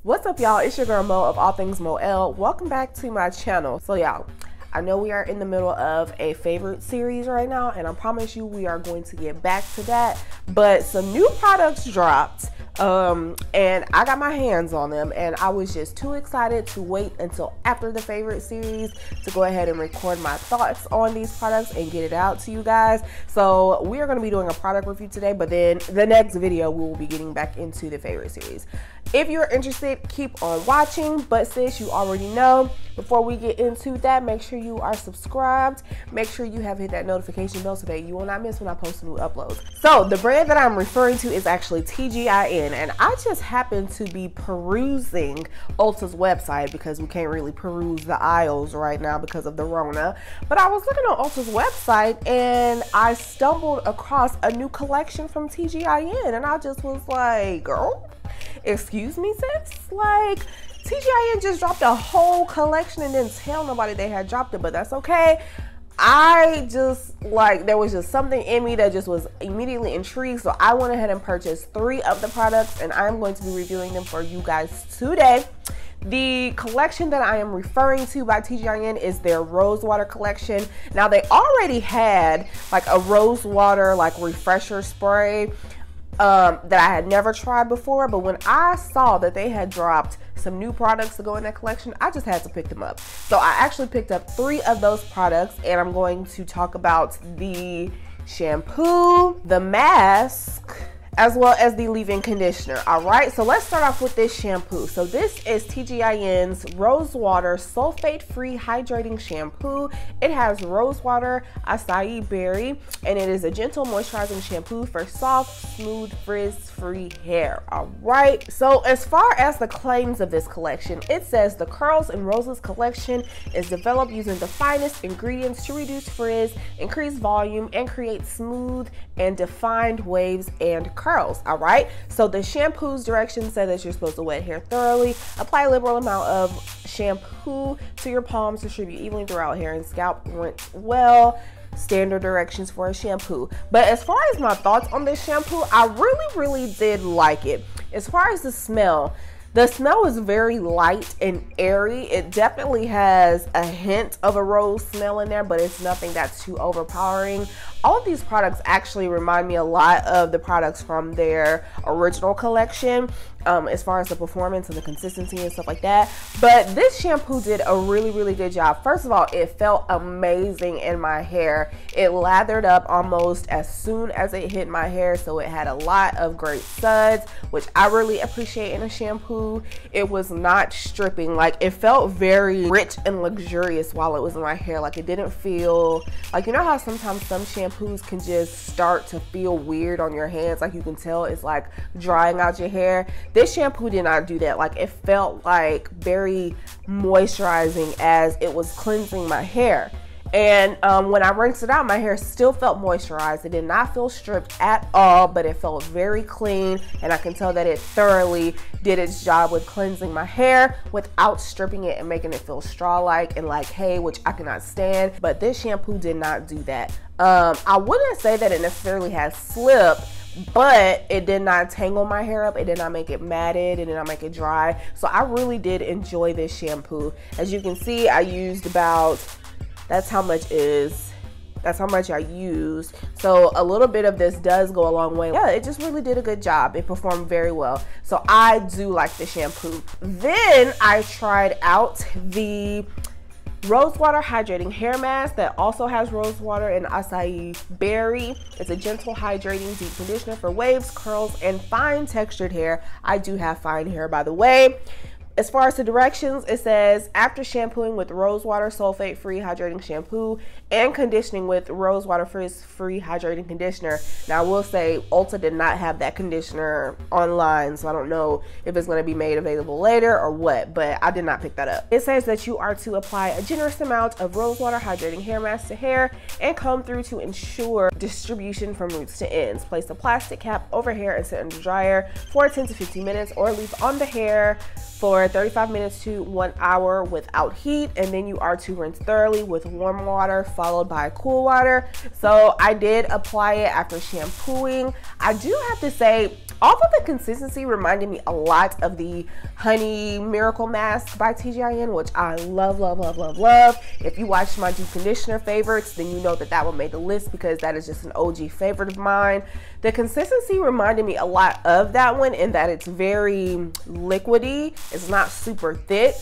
What's up, y'all? It's your girl Mo of All Things Mo L. Welcome back to my channel. So y'all, I know we are in the middle of a favorite series right now, and I promise you we are going to get back to that. But some new products dropped, and I got my hands on them, and I was just too excited to wait until after the favorite series to go ahead and record my thoughts on these products and get it out to you guys. So we are going to be doing a product review today, but then the next video we will be getting back into the favorite series. If you're interested, keep on watching, but sis, you already know, before we get into that, make sure you are subscribed. Make sure you have hit that notification bell so that you will not miss when I post new uploads. So the brand that I'm referring to is actually TGIN, and I just happened to be perusing Ulta's website because we can't really peruse the aisles right now because of the Rona. But I was looking on Ulta's website and I stumbled across a new collection from TGIN, and I just was like, girl, excuse me, sis? Like, TGIN just dropped a whole collection and didn't tell nobody they had dropped it, but that's okay. I just, like, there was just something in me that just was immediately intrigued, so I went ahead and purchased 3 of the products, and I'm going to be reviewing them for you guys today. The collection that I am referring to by TGIN is their Rosewater collection. Now, they already had, like, a Rosewater, like, refresher spray that I had never tried before, but when I saw that they had dropped some new products to go in that collection, I just had to pick them up. So I actually picked up 3 of those products, and I'm going to talk about the shampoo, the mask, as well as the leave-in conditioner. All right, so let's start off with this shampoo. So this is TGIN's Rosewater sulfate-free hydrating shampoo. It has rosewater, acai berry, and it is a gentle moisturizing shampoo for soft, smooth, frizz-free hair. All right, so as far as the claims of this collection, it says the Curls and Roses collection is developed using the finest ingredients to reduce frizz, increase volume, and create smooth and defined waves and curls. All right, so the shampoo's directions say that you're supposed to wet hair thoroughly, apply a liberal amount of shampoo to your palms, distribute evenly throughout hair and scalp, rinse well. Standard directions for a shampoo. But as far as my thoughts on this shampoo, I really did like it. As far as the smell is very light and airy. It definitely has a hint of a rose smell in there, but it's nothing that's too overpowering. All of these products actually remind me a lot of the products from their original collection, as far as the performance and the consistency and stuff like that. But this shampoo did a really good job. First of all, it felt amazing in my hair. It lathered up almost as soon as it hit my hair, so it had a lot of great suds, which I really appreciate in a shampoo. It was not stripping. Like, it felt very rich and luxurious while it was in my hair. Like, it didn't feel like, you know how sometimes some shampoos can just start to feel weird on your hands, like you can tell it's like drying out your hair. This shampoo did not do that. Like, it felt like very moisturizing as it was cleansing my hair. And when I rinsed it out, my hair still felt moisturized. It did not feel stripped at all, but it felt very clean, and I can tell that it thoroughly did its job with cleansing my hair without stripping it and making it feel straw-like and like hay, which I cannot stand. But this shampoo did not do that. I wouldn't say that it necessarily has slip, but it did not tangle my hair up. It did not make it matted. It did not make it dry. So I really did enjoy this shampoo. As you can see, I used about, that's how much I used. So a little bit of this does go a long way. Yeah, it just really did a good job. It performed very well. So I do like the shampoo. Then I tried out the Rosewater hydrating hair mask that also has rosewater and acai berry. It's a gentle hydrating deep conditioner for waves, curls, and fine textured hair. I do have fine hair, by the way. As far as the directions, it says after shampooing with Rosewater sulfate-free hydrating shampoo and conditioning with Rosewater frizz-free hydrating conditioner. Now, I will say Ulta did not have that conditioner online, so I don't know if it's going to be made available later or what, but I did not pick that up. It says that you are to apply a generous amount of Rosewater hydrating hair mask to hair and comb through to ensure distribution from roots to ends. Place a plastic cap over hair and sit under dryer for 10 to 15 minutes or leave on the hair for 35 minutes to 1 hour without heat, and then you are to rinse thoroughly with warm water followed by cool water. So I did apply it after shampooing. I do have to say, Although the consistency reminded me a lot of the Honey Miracle Mask by TGIN, which I love, love, love, love, love. If you watched my deep conditioner favorites, then you know that that one made the list because that is just an OG favorite of mine. The consistency reminded me a lot of that one in that it's very liquidy. It's not super thick.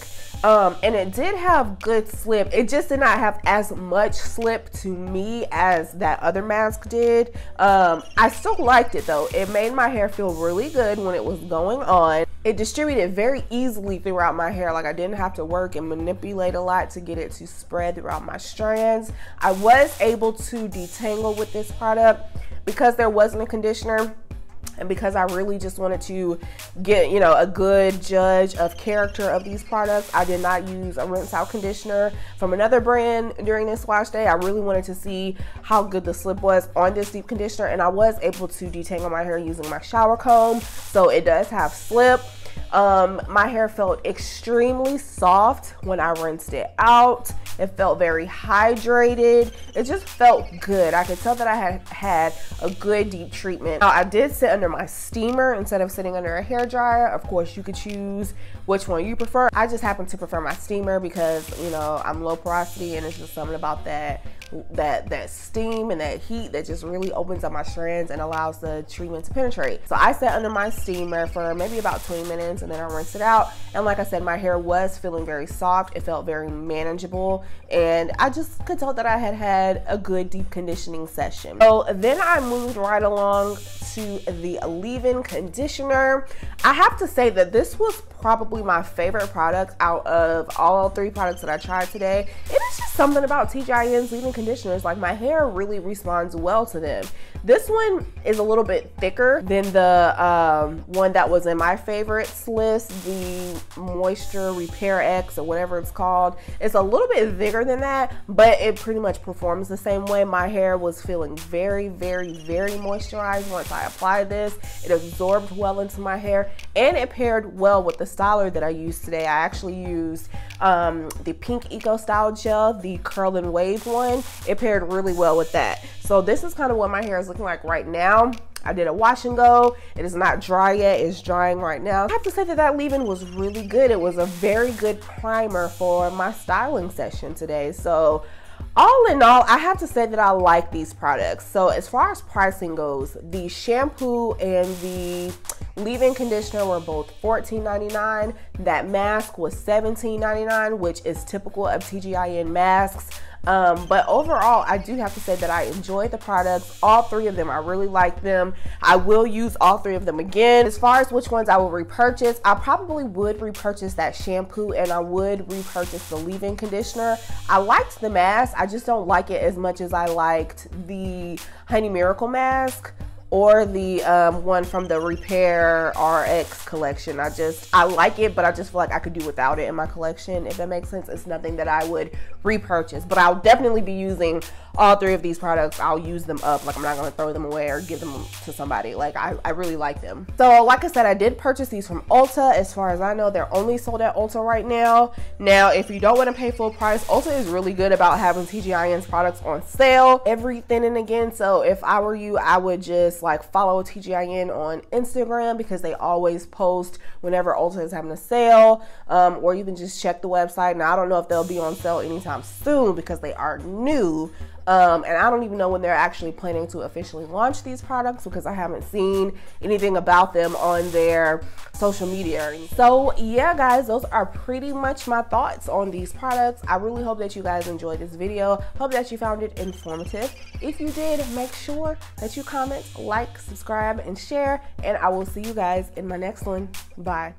And it did have good slip. It just did not have as much slip to me as that other mask did. I still liked it though. It made my hair feel really good when it was going on. It distributed very easily throughout my hair. Like I didn't have to work and manipulate a lot to get it to spread throughout my strands. I was able to detangle with this product because there wasn't a conditioner. And because I really just wanted to get, you know, a good judge of character of these products, I did not use a rinse out conditioner from another brand during this wash day. I really wanted to see how good the slip was on this deep conditioner, and I was able to detangle my hair using my shower comb. So it does have slip. My hair felt extremely soft when I rinsed it out. It felt very hydrated. It just felt good. I could tell that I had had a good deep treatment. Now, I did sit under my steamer instead of sitting under a hair dryer. Of course, you could choose which one you prefer. I just happen to prefer my steamer because, you know, I'm low porosity and it's just something about that steam and that heat that just really opens up my strands and allows the treatment to penetrate. So I sat under my steamer for maybe about 20 minutes and then I rinsed it out. And like I said, my hair was feeling very soft. It felt very manageable. And I just could tell that I had had a good deep conditioning session. So then I moved right along to the leave-in conditioner. I have to say that this was probably my favorite product out of all 3 products that I tried today. It is just something about TGIN's leave-in conditioners. Like my hair really responds well to them. This one is a little bit thicker than the one that was in my favorites list, the Moisture Repair X or whatever it's called. It's a little bit thicker than that, but it pretty much performs the same way. My hair was feeling very, very, very moisturized once I applied this. It absorbed well into my hair and it paired well with the styler that I used today. I actually used the Pink Eco Style Gel, the Curl and Wave one. It paired really well with that. So this is kind of what my hair is looking like right now. I did a wash and go. It is not dry yet. It's drying right now. I have to say that that leave-in was really good. It was a very good primer for my styling session today. So all in all, I have to say that I like these products. So as far as pricing goes, the shampoo and the leave-in conditioner were both $14.99. That mask was $17.99, which is typical of TGIN masks. But overall, I do have to say that I enjoyed the products. All 3 of them, I really like them. I will use all 3 of them again. As far as which ones I will repurchase, I probably would repurchase that shampoo and I would repurchase the leave-in conditioner. I liked the mask. I just don't like it as much as I liked the Honey Miracle mask or the one from the Repair RX collection. I like it, but I just feel like I could do without it in my collection, if that makes sense. It's nothing that I would repurchase, but I'll definitely be using all 3 of these products. I'll use them up. Like I'm not gonna throw them away or give them to somebody. Like I really like them. So like I said, I did purchase these from Ulta. As far as I know, they're only sold at Ulta right now. Now, if you don't want to pay full price, Ulta is really good about having TGIN's products on sale every then and again. So if I were you, I would just like follow TGIN on Instagram because they always post whenever Ulta is having a sale, or you can just check the website. Now I don't know if they'll be on sale anytime soon because they are new. And I don't even know when they're actually planning to officially launch these products because I haven't seen anything about them on their social media. So yeah, guys, those are pretty much my thoughts on these products. I really hope that you guys enjoyed this video. Hope that you found it informative. If you did, make sure that you comment, like, subscribe, and share, and I will see you guys in my next one. Bye.